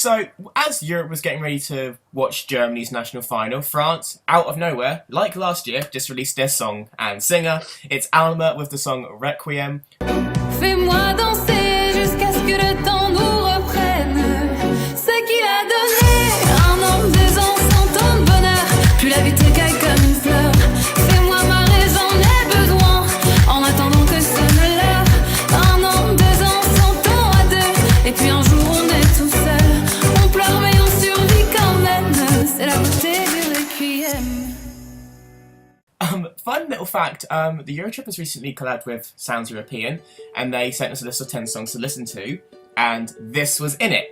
So, as Europe was getting ready to watch Germany's national final, France, out of nowhere, like last year, just released their song and singer. It's Alma with the song Requiem. Fais-moi danser jusqu'à ce que le temps nous reprenne. Ce qu'il a donné, un an, 2 ans, 100 ans de bonheur. Plus la vie t'écaille comme une fleur. Fais-moi marrer, j'en ai besoin. En attendant que sonne l'heure. Un an, 2 ans, 100 ans à deux. Et puis un jour on est tout seul. On pleure mais on survit quand même. C'est la beauté du Requiem. Fun little fact, the Eurotrip has recently collabed with Sounds European, and they sent us a list of 10 songs to listen to, and this was in it.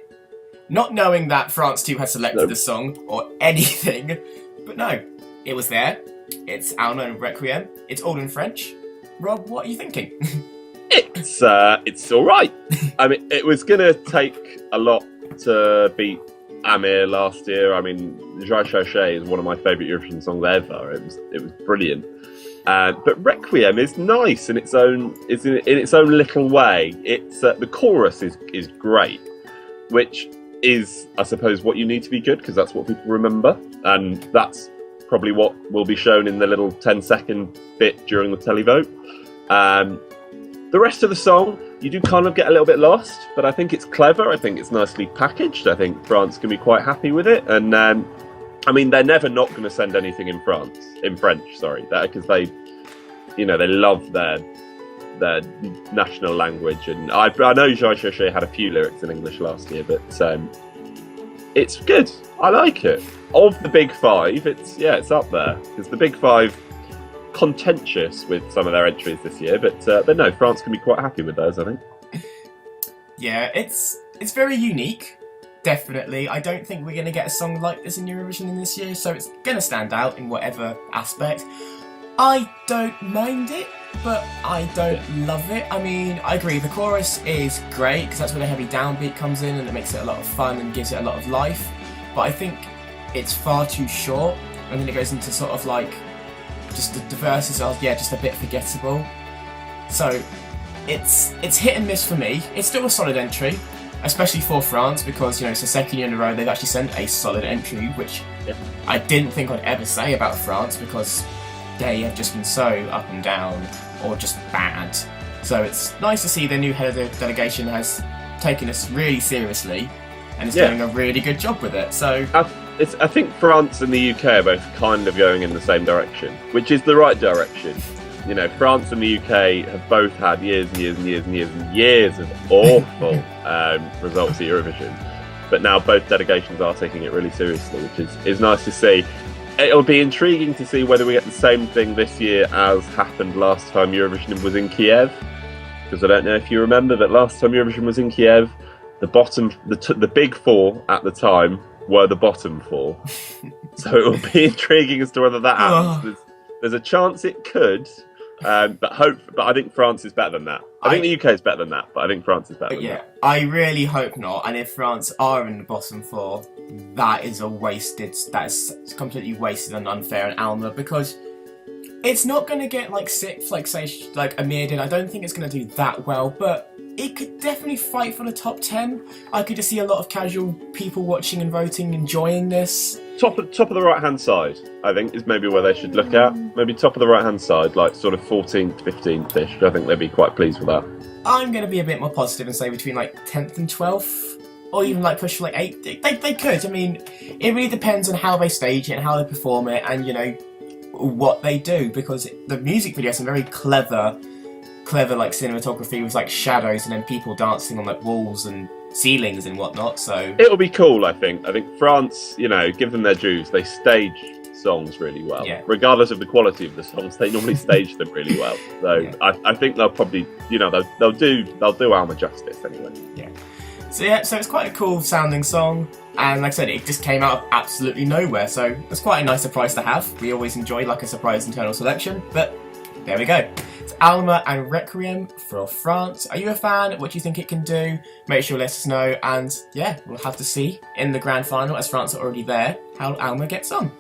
Not knowing that France 2 had selected the song, or anything, but no, it was there. It's Alma and Requiem. It's all in French. Rob, what are you thinking? It's alright. I mean, it was going to take a lot to beat Amir last year. I mean, Je Cherchais is one of my favourite Eurovision songs ever. It was brilliant. But Requiem is nice in its own little way. It's the chorus is great, which is, I suppose, what you need to be good, because that's what people remember, and that's probably what will be shown in the little 10-second bit during the televote. The rest of the song, you do kind of get a little bit lost, but I think it's clever. I think it's nicely packaged. I think France can be quite happy with it. And I mean, they're never not going to send anything in French, because they love their national language. And I know Je Cherchais had a few lyrics in English last year, but it's good. I like it. Of the big five, it's up there, because the big five, contentious with some of their entries this year, but no, France can be quite happy with those, I think. Yeah, it's very unique, definitely. I don't think we're going to get a song like this in Eurovision in this year, so it's going to stand out in whatever aspect. I don't mind it, but I don't love it. I mean, I agree, the chorus is great, because that's where the heavy downbeat comes in, and it makes it a lot of fun and gives it a lot of life, but I think it's far too short, and then it goes into sort of like just the verses are just a bit forgettable. So it's hit and miss for me. It's still a solid entry, especially for France, because it's the second year in a row they've actually sent a solid entry, which I didn't think I'd ever say about France, because they have just been so up and down, or just bad. So it's nice to see their new head of the delegation has taken this really seriously and is doing a really good job with it. So I think France and the UK are both kind of going in the same direction, which is the right direction. France and the UK have both had years and years and years and years and years of awful results at Eurovision. But now both delegations are taking it really seriously, which is nice to see. It'll be intriguing to see whether we get the same thing this year as happened last time Eurovision was in Kyiv. Because I don't know if you remember that last time Eurovision was in Kyiv, the big four at the time were the bottom four. So it will be intriguing as to whether that happens. There's a chance it could, but I think France is better than that. I think the UK is better than that, but I think France is better than that. I really hope not. And if France are in the bottom four, that is completely wasted and unfair on Alma, because it's not going to get sixth, like Amir did. I don't think it's going to do that well, but it could definitely fight for the top 10. I could just see a lot of casual people watching and voting, enjoying this. Top of the right-hand side, I think, is maybe where they should look at. Maybe top of the right-hand side, like sort of 14th, 15th-ish. I think they'd be quite pleased with that. I'm going to be a bit more positive and say between 10th and 12th, or even push for 8th. They could. I mean, it really depends on how they stage it and how they perform it, and what they do, because the music video has some very clever cinematography with shadows and then people dancing on walls and ceilings and whatnot. So it'll be cool. I think France, give them their dues, they stage songs really well. Regardless of the quality of the songs, they normally stage them really well. So I think they'll probably they'll do Alma justice anyway. So it's quite a cool sounding song, and like I said, it just came out of absolutely nowhere, so it's quite a nice surprise to have. We always enjoy a surprise internal selection, but there we go. It's Alma and Requiem for France. Are you a fan? What do you think it can do? Make sure to let us know, and we'll have to see in the grand final, as France are already there, how Alma gets on.